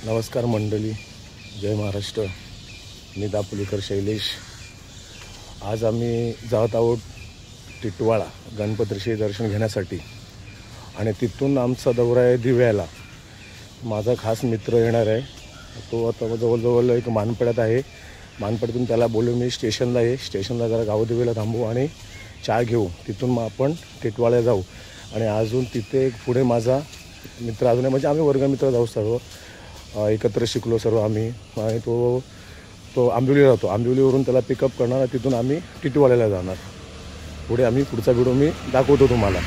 नमस्कार मंडळी, जय महाराष्ट्र. मी दापोलीकर शैलेश. आज आम्ही जात आहोत टिटवाळा गणपतीचे दर्शन घेण्यासाठी आणि तिथून आमचा दौरा आहे दिव्याला. माझा खास मित्र येणार आहे. तो आता जवळजवळ एक मानपेड्यात आहे. मानपेड्यातून त्याला बोलू मी स्टेशनला आहे. स्टेशनला जरा गावदेवीला थांबू आणि चहा घेऊ. तिथून मग आपण टिटवाळ्याला जाऊ. आणि अजून तिथे पुढे माझा मित्र अजून आहे, म्हणजे आम्ही वर्गमित्र जाऊ सर्व एकत्र शिकलो सर्व आम्ही. आणि तो आंबिवलीला राहतो. आंबिवलीवरून त्याला पिकअप करणार. तिथून आम्ही टिटवाळ्याला जाणार. पुढे आम्ही पुढचा व्हिडिओ मी दाखवतो तुम्हाला.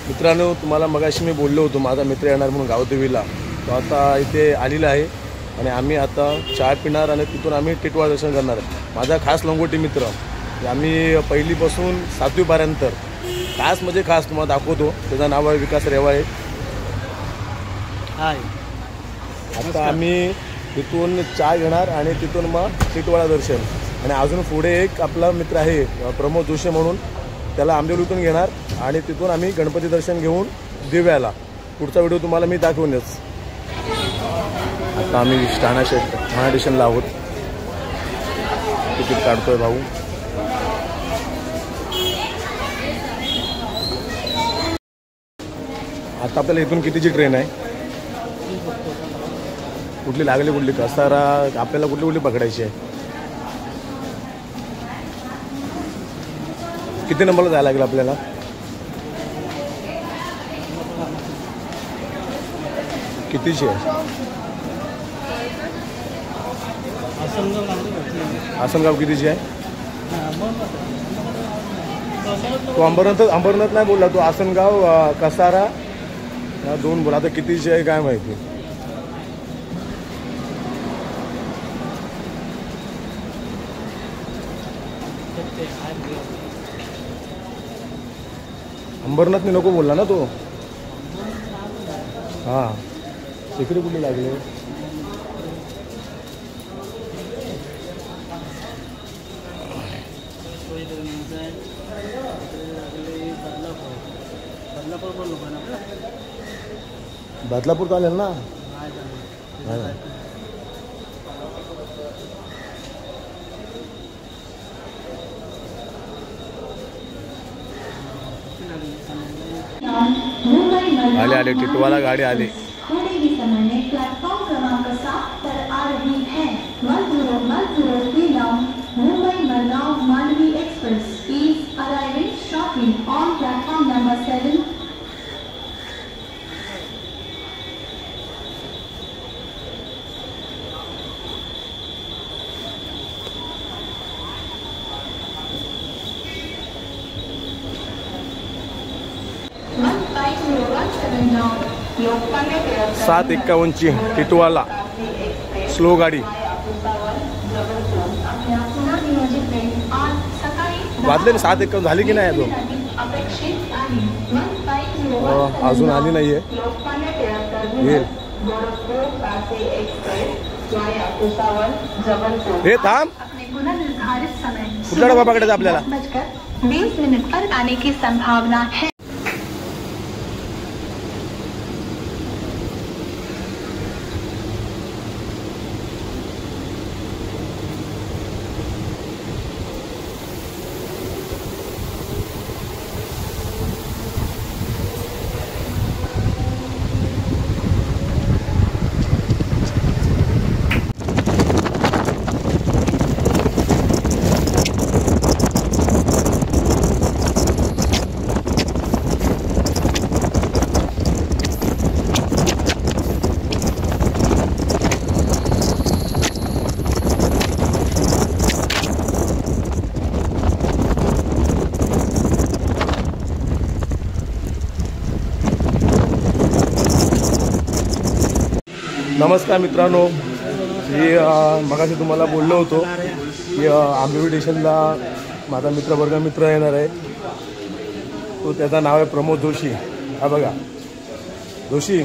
मित्रांनो, तुम्हाला मगाशी मी बोललो होतो माझा मित्र येणार म्हणून गावदेवीला. तो आता इथे आलेला आहे आणि आम्ही आता चहा पिणार आणि तिथून आम्ही टिटवाळा दर्शन करणार. माझा खास लंगोटी मित्र. आम्ही पहिलीपासून 7वीपर्यंत खास म्हणजे खास तुम्हाला दाखवतो. त्याचं नाव आहे विकास रेवाळे. हाय. आता आम्ही तिथून चहा घेणार आणि तिथून मग टिटवाळा दर्शन. आणि अजून पुढे एक आपला मित्र आहे प्रमोद जोशी म्हणून, त्याला आंबिवलीतून घेणार आणि तिथून आम्ही गणपती दर्शन घेऊन दिव्याला. पुढचा व्हिडिओ तुम्हाला मी दाखवूनच. आता आम्ही ठाणा स्टेशनला आहोत. तिकीट काढतोय भाऊ. आता आपल्याला इथून कितीची ट्रेन आहे, कुठली लागली, कुठली कसारा, आपल्याला कुठली कुठली पकडायची आहे, किती नंबरला जायला लागेल आपल्याला? कितीची आहे? आसनगाव कितीची आहे? तो अंबरनाथ नाही बोलला, तो आसनगाव कसारा या दोन बोला. आता कितीची आहे काय माहिती. अंबरनाथने नको बोलला ना तो. हां, इकडे कुठे लागले? बदलापूर चालेल ना? आले आले टिटवाळा गाडी आली. प्लॅटफॉर्म क्रमांक 7 पर आ रही है. 1003 Mumbai Madgaon Mandovi express is arriving shortly on platform number 7. Lokmanya Tilak 751ची टिटवाळा स्लो गाडी. वाजले 751 झाली की नाही अजून? अजून आली नाहीये. येईल. हे थांब, कुठला डबा पकडायचा आपल्याला? 20 मिनट पर आने की संभावना है. नमस्कार मित्रांनो, मी मगाशी तुम्हाला बोललो होतो की आंबिवली स्टेशनला माझा वर्गमित्र येणार आहे. तो त्याचं नाव आहे प्रमोद जोशी. हा बघा जोशी.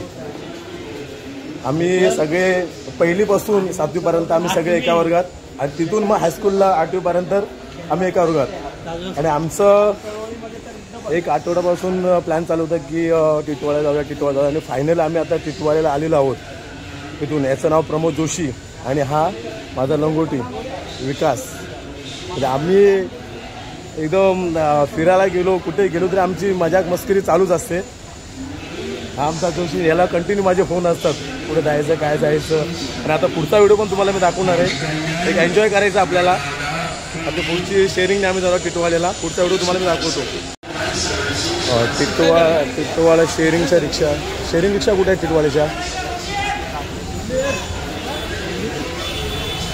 आम्ही सगळे पहिलीपासून 7वीपर्यंत आम्ही सगळे एका वर्गात आणि तिथून मग हायस्कूलला 8वीपर्यंत आम्ही एका वर्गात. आणि आमचं एक आठवड्यापासून प्लॅन चालू होता की टिटवाळा जाऊया आणि फायनल आम्ही आता टिटवाळ्याला आलेलो आहोत. तिथून याचं नाव प्रमोद जोशी आणि हा माझा लंगोटी विकास. म्हणजे आम्ही एकदम फिरायला गेलो, कुठे गेलो तरी आमची मजाक मस्करी चालूच असते. हा आमचा जोशी, याला कंटिन्यू माझे फोन असतात कुठे जायचं काय जायचं. आणि आता पुढचा व्हिडिओ पण तुम्हाला मी दाखवणार आहे. एक एन्जॉय करायचं आपल्याला. आता पुढची शेअरिंगने आम्ही जाऊ टिटवाळ्याला. पुढचा व्हिडिओ तुम्हाला मी दाखवतो. टिटवाळा शेअरिंगच्या रिक्षा. शेअरिंग रिक्षा कुठे आहे टिटवाळ्याच्या?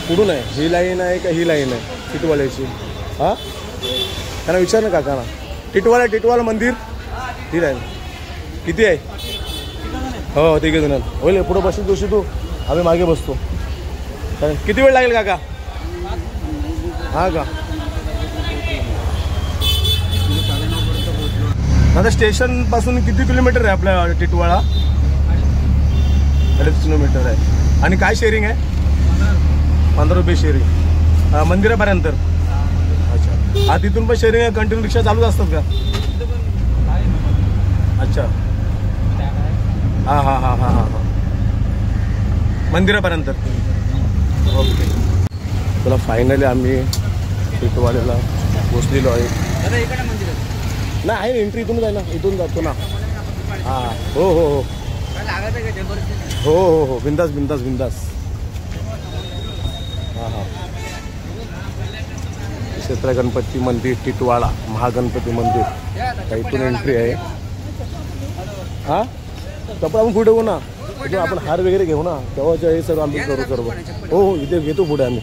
कुठून आहे? ही लाईन आहे का ही लाईन आहे टिटवाळ्याची? हां त्यांना विचार ना काकांना. टिटवाळा मंदिर ही लाईन किती आहे? हो तिघे जण होईल. पुढं बसून जोशी तू, आम्ही मागे बसतो. किती वेळ लागेल काका? हां का आता स्टेशनपासून किती किलोमीटर आहे आपल्या टिटवाळा? 3.5 किलोमीटर आहे. आणि काय शेअरिंग आहे? 15 रुपये शेअरिंग मंदिरापर्यंत. अच्छा हा तिथून पण शेअरिंग आहे. कंटिन्यू रिक्षा चालूच असतात का? अच्छा हां हां हां हां हां हां मंदिरापर्यंत. ओके चला फायनली आम्ही टिटवाळ्याला पोचलेलो आहे. नाही आहे एंट्री इथूनच आहे ना, इथून जातो ना. हां हो हो हो हो हो हो बिंदास बिंदास बिंदास. हां हां क्षेत्र गणपती मंदिर टिटवाळा महागणपती मंदिर इथून एंट्री आहे. हां कपडा आपण पुढे घेऊ ना, आपण हार वगैरे घेऊ ना, तेव्हाच्या हे सर्व आम्ही करू सर्व. हो हो इथे घेतो पुढे आम्ही.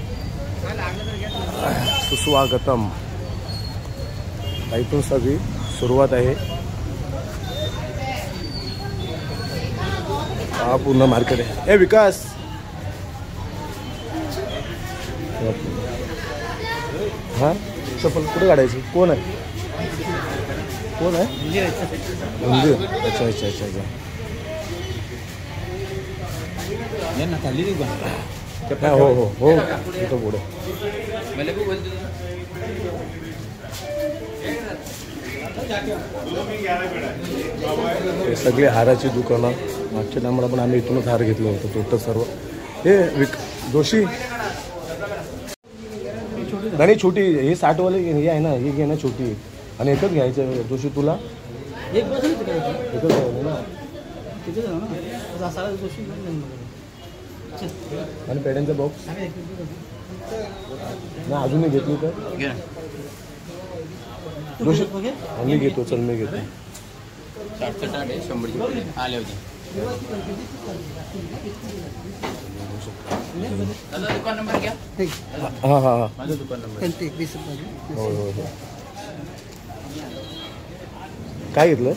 सुस्वागतम इथून सगळी सुरुवात आहे. हा पूर्ण मार्केट आहे. ए विकास हां चप्पल कुठे काढायची? कोण आहे? कोण आहे? मंदिर. अच्छा अच्छा अच्छा अच्छा हो हो हो इथं पुढे. सगळे हाराची दुकानं. मागच्या टायमाला पण आम्ही इथूनच हार घेतलं होतं टोटल सर्व. हे जोशी आणि छोटी हे 60 वाले हे आहे ना, हे घे ना छोटी. आणि एकच घ्यायचं जोशी तुला. एकच घ्यायचं ना. आणि पेड्यांचा बॉक्स ना अजूनही घेतली तर जोशी मी घेतो. चल मी घेतो. 100 आले होते. दुकान नंबर घ्या. हां हां हां माझा दुकान नंबर. हो हो हो काय घेतलं?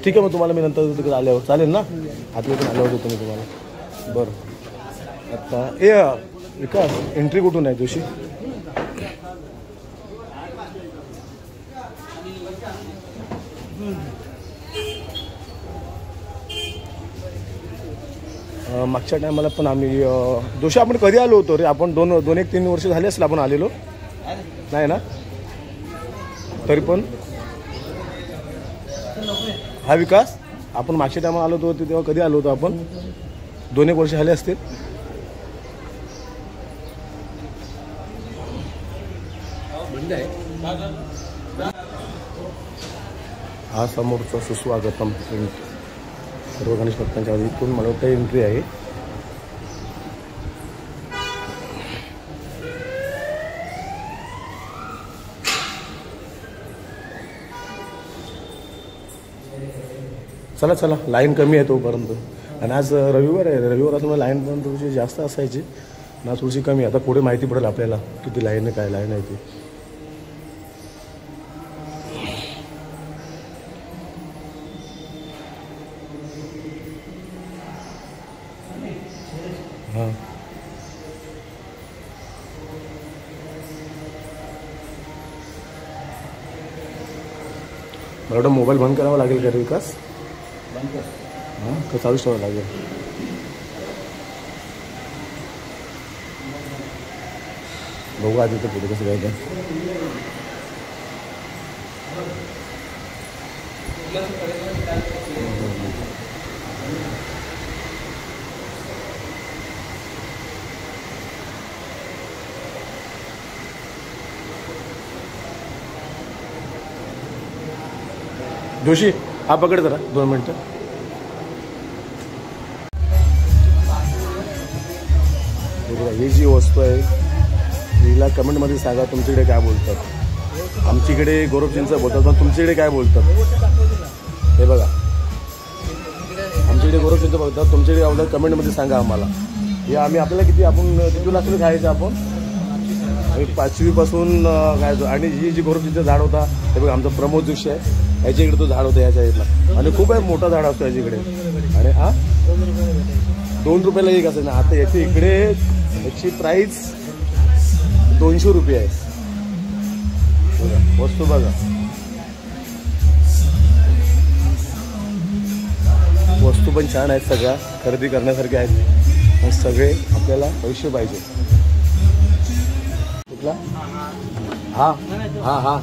ठीक आहे मग तुम्हाला मी नंतर तिकडे आल्यावर चालेल ना? आतल्या पण आल्यावर देतो मी तुम्हाला. बरं आता ए विकास एंट्री कुठून आहे जोशी? मागच्या टायमाला पण आम्ही जोशी आपण कधी आलो होतो रे? आपण 2-3 वर्ष झाले असेल आपण आलेलो नाही ना? तरी पण हा विकास आपण मागच्या टायमाला आलो होतो तेव्हा कधी आलो होतो आपण? 2-1 वर्ष झाले असतील. हा समोरचा सुस्वागतम सर्व गणेश भक्तांच्या इथून मला वाटतं एंट्री आहे. चला चला लाईन कमी आहे तोपर्यंत. आणि आज रविवार आहे. रविवार असल्यामुळे लाईन पण थोडीशी जास्त असायची ना, थोडीशी कमी. आता पुढे माहिती पडेल आपल्याला किती लाईन आहे काय लाईन आहे ती. हां मला वाटतं मोबाईल बंद करावा लागेल का रे विकास? हां का चालूच ठेवावं लागेल? बघू आधी तर पुढे कसं काय. जोशी हा पकड जरा 2 मिनटं. ही जी वस्तू आहे हिला कमेंटमध्ये सांगा तुमच्याकडे काय बोलतात. आमच्याकडे गोरख चिंच बोलतात पण तुमच्याकडे काय बोलतात हे बघा. आमच्याकडे गोरख चिंच बोलतात तुमच्याकडे आवडलं कमेंटमध्ये सांगा आम्हाला. हे आम्ही आपल्याला आपण किती लागतो खायचं आपण 5वीपासून खायचो. आणि ही जी गोरख चिंच झाड होता हे बघा आमचा प्रमोद जोशी आहे याच्या इकडे तो झाड होता या साईडला आणि खूप आहे मोठा झाड असतो याच्याकडे. आणि हा 2 रुपयाला एक असेल ना. आता याच्या इकडे याची प्राईस 200 रुपये आहे. वस्तू बघा वस्तू पण छान आहेत सगळ्या खरेदी करण्यासारख्या आहेत आणि सगळे आपल्याला पैसे पाहिजे. कुठला हा हा हा हा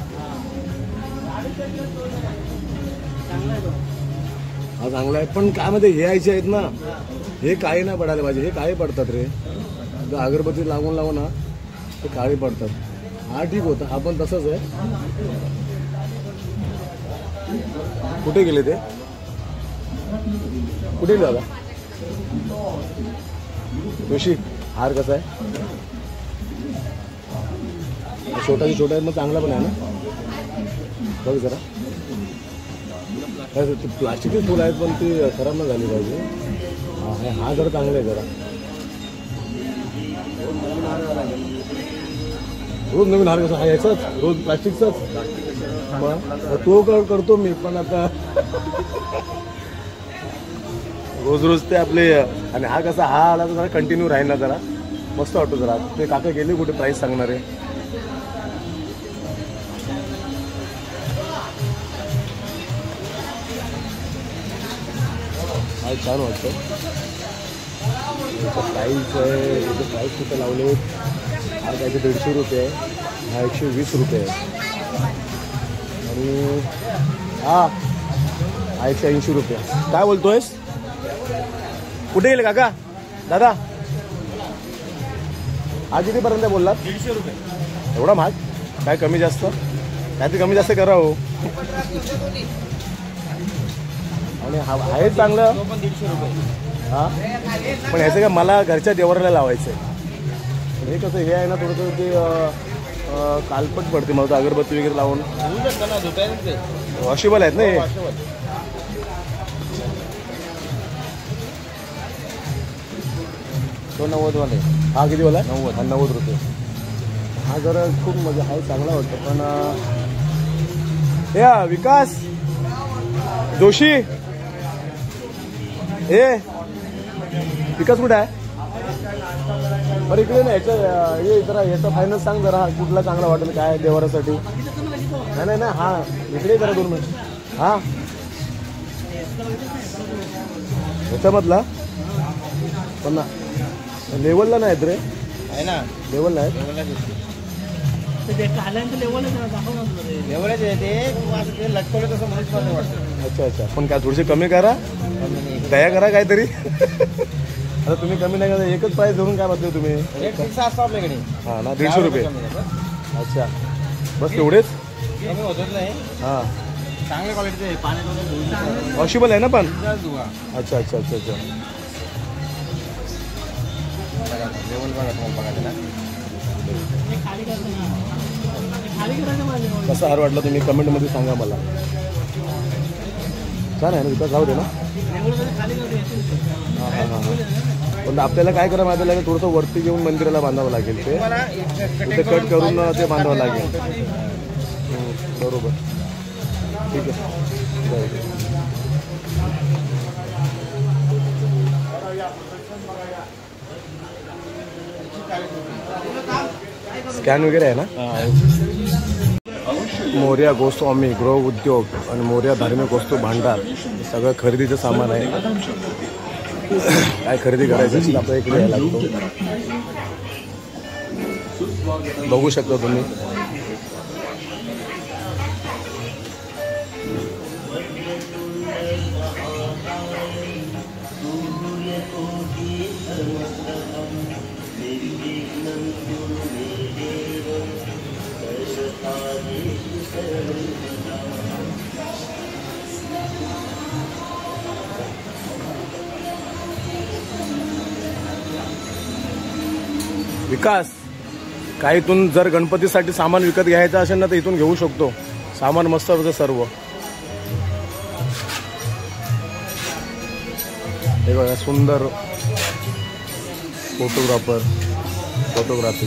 चांगला आहे पण काय मध्ये हे यायचे आहेत ना हे काळे नाही पडायला पाहिजे. हे काळे पडतात रे अगरबत्ती लागून लावून ना ते काळे पडतात. हा ठीक होता हा पण तसंच आहे. कुठे गेले ते कुठे गेले दादा जोशी हार कसा आहे छोटा आहे मग चांगला पण आहे ना. बघ जरा प्लास्टिकचे फुलं आहेत पण ती खराब नाही झाली पाहिजे. हा जरा चांगला आहे जरा. रोज नवीन हार कसा हा याचाच रोज प्लास्टिकचाच मग तो करतो मी पण आता रोज ते आपले. आणि हा कसा हा आला तर जरा कंटिन्यू राहील ना जरा मस्त वाटतो जरा. ते काका गेले कुठे प्राईस सांगणार आहे. हा छान वाटतं. त्याचं प्राईस आहे त्याचे प्राईस कुठे लावले. हा काहीतरी 150 रुपये आहे. हा 120 रुपये आहे. आणि हा 180 रुपये. काय बोलतोयस कुठे गेले काका दादा हा कितीपर्यंत बोललात. 150 रुपये. एवढा महाग काय कमी जास्त काय ते कमी जास्त करा हो. आणि हा आहे चांगलं 150 रुपये. हा पण ह्याचं काय मला घरच्या देवराला लावायचं आहे. हे कसं हे आहे ना थोडंसं ते कालपट पडते मला अगरबत्ती वगैरे लावून. वॉशेबल आहेत ना हे. 90 वाले. हा किती वाला 90 रुपये. हा जरा खूप मजा आहे चांगला वाटतं पण हे विकास जोशी हे विकास कुठे आहे बरं इकडे ना याचं हे जरा याचा फायनल सांग जरा कुठला चांगला वाटेल काय देवारासाठी. नाही ना हा इकडे जरा 2 मिनिट. हा याच्यामधला पण ना लेवलला नाहीत रे. आहे ना लेवलला आहेत. अच्छा पण काय थोडेसे कमी करा दया करा काहीतरी. आता तुम्ही कमी नाही करा एकच प्राईस धरून काय बघते तुम्ही. आपल्याकडे हा ना 150 रुपये. अच्छा बस तेवढेच हां चांगल्या क्वालिटीचे वॉशेबल आहे ना पण. अच्छा कसा हार वाटला तुम्ही कमेंटमध्ये सांगा मला. छान आहे ना विकास जाऊ दे ना. हां पण आपल्याला काय करावं माहिती लागेल थोडंसं वरती घेऊन मंदिराला बांधावं लागेल. ते कट करून ते बांधावं लागेल. बरोबर ठीक आहे. स्कॅन वगैरे आहे ना. मोर्या गोस्वामी गृह उद्योग आणि मोर्या धार्मिक वस्तू भांडार सगळं खरेदीचं सामान आहे. काय खरेदी करायचं असेल आपल्या इकडे यायला लागतो. बघू शकता तुम्ही विकास, काय इथून जर गणपतीसाठी सामान विकत घ्यायचं असेल ना तर इथून घेऊ शकतो. सामान मस्त होतं सर्व. हे बघा सुंदर फोटोग्राफी.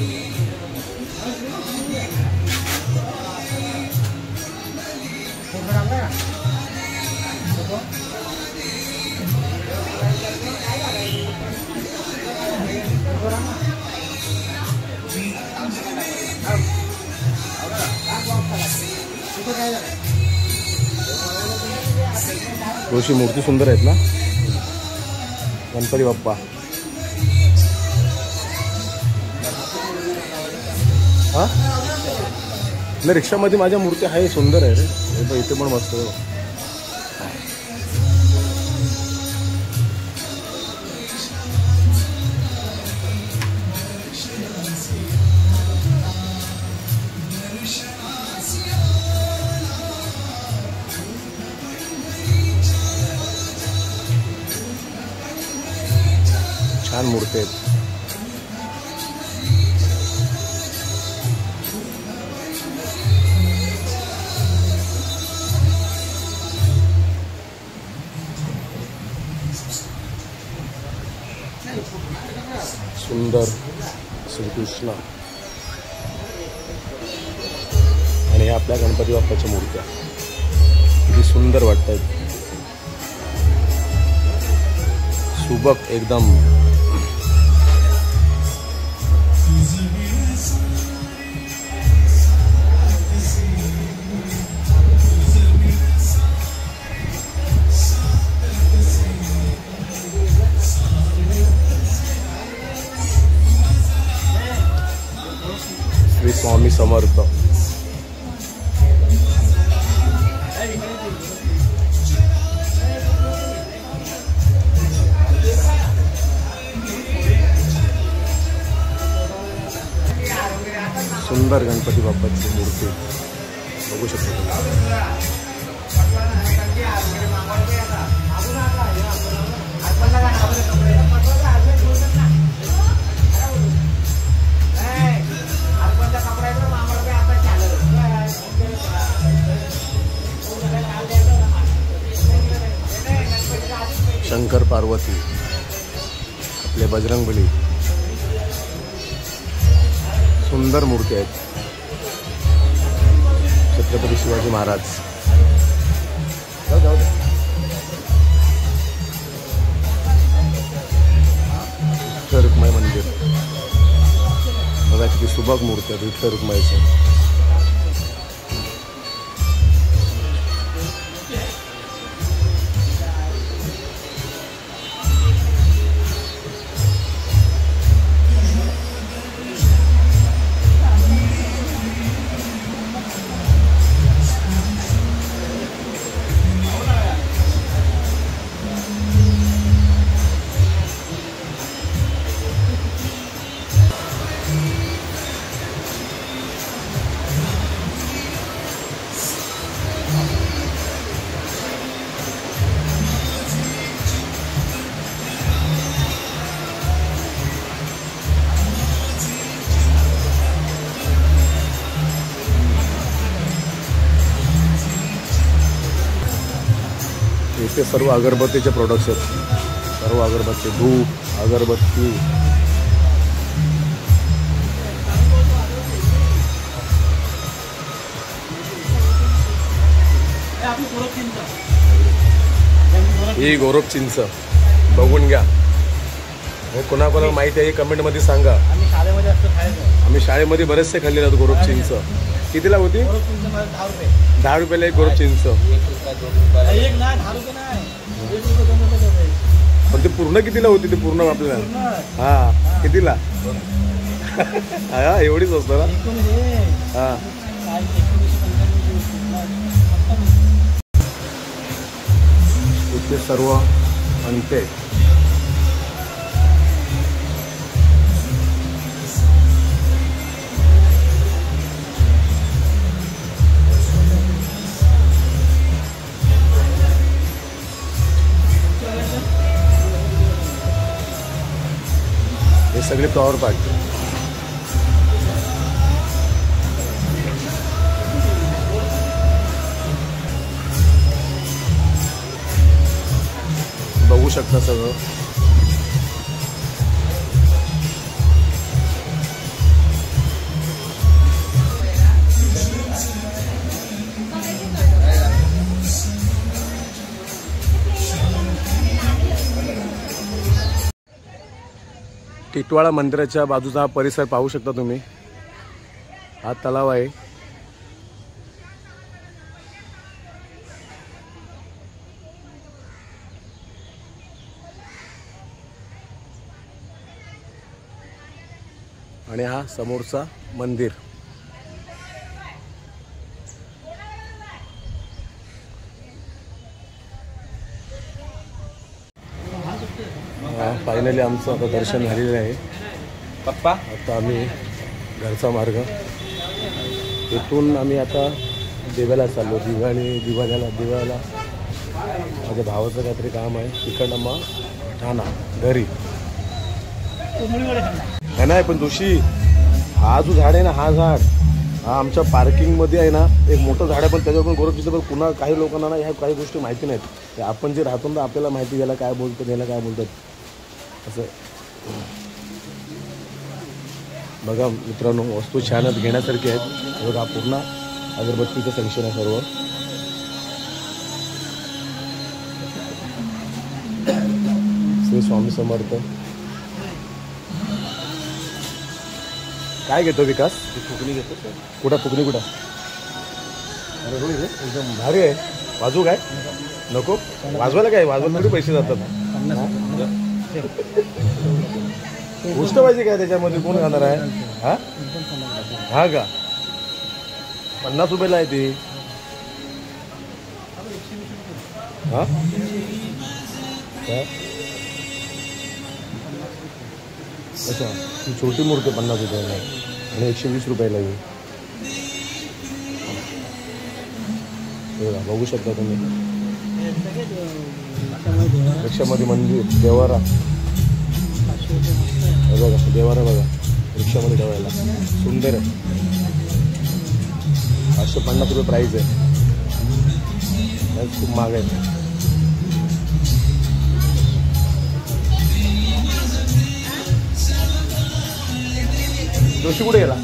थोडीशी मूर्ती सुंदर आहेत ना गणपती बाप्पा. हा नाही, रिक्षामध्ये माझ्या मूर्ती आहे, सुंदर आहे रे. इथे पण मस्त आहे. छान मूर्ती आहेत. सुंदर श्रीकृष्ण आणि ह्या आपल्या गणपती बाप्पाच्या मूर्त्या किती सुंदर वाटतात. सुबक एकदम. श्री स्वामी समर्थ. सुंदर गणपती बाप्पाची मूर्ती बघू शकतो. शंकर पार्वती, आपले बजरंगबली, सुंदर मूर्ती आहेत. छत्रपती शिवाजी महाराज. विठ्ठल रुक्माई मंदिर बघा किती सुबक मूर्ती आहेत विठ्ठल रुक्माईचं. इथे सर्व अगरबत्तीचे प्रोडक्ट्स आहेत. सर्व अगरबत्ती, धूप, अगरबत्ती. ही गोरख चिंच बघून घ्या. कोणाकोणाला माहिती आहे कमेंटमध्ये सांगा. आम्ही शाळेमध्ये बरेचसे खाल्लेले आहेत गोरख चिंच. कितीला होती? 10 रुपयाला एक गोरख चिंच. पण ते पूर्ण कितीला होती? ते पूर्ण आपल्याला हा कितीला? हा एवढीच असतं ना. हा इथे सर्व अंते. हे सगळे फ्लॉवर पार्ट. बघू शकता सगळं. टिटवाळा मंदिराच्या बाजूचा हा परिसर पाहू शकता तुम्ही. हा तलाव आहे. आणि हा समोरचा मंदिर. फायनली आमचं आता दर्शन झालेलं आहे. पप्पा आता आम्ही घरचा मार्ग इथून आम्ही आता दिव्याला चाललो. दिवाळ्याला माझ्या भावाचं काहीतरी काम आहे. तिकडनं मग ठाणा घरी. नाही पण जोशी, हा जो झाड आहे ना, हा झाड हा आमच्या पार्किंगमध्ये आहे ना, एक मोठं झाड आहे. पण त्याच्यावर पण गोरख दिसतं. पण पुन्हा काही लोकांना ना ह्या काही गोष्टी माहिती नाहीत. ते आपण जे राहतो ना आपल्याला माहिती, याला काय बोलतात याला काय बोलतात असं. बघा मित्रांनो, वस्तू छानच घेण्यासारखी आहेत. बघा पूर्ण अगरबत्तीचं सेक्शन आहे सर्व. श्री स्वामी समर्थ. काय घेतो विकास? फुकणी घेतो. कुठं फुकणी कुठं? अरे हो एकदम भारी आहे. वाजू काय? नको वाजवायला. काय वाजवायला थोडी पैसे जातात. गोष्ट पाहिजे काय त्याच्यामध्ये? कोण खाणार आहे? हा हा का? 50 रुपयाला आहे ती. हा अच्छा, ती छोटी मूर्ती 50 रुपयाला आणि 120 रुपयाला आहे. बघू शकता तुम्ही. रिक्षामध्ये मंदिर देवारा बघा. देवारा बघा रिक्षामध्ये ठेवायला. सुंदर आहे. 550 रुपये प्राईज आहे. खूप महाग आहे. जोशी कुठे गेला?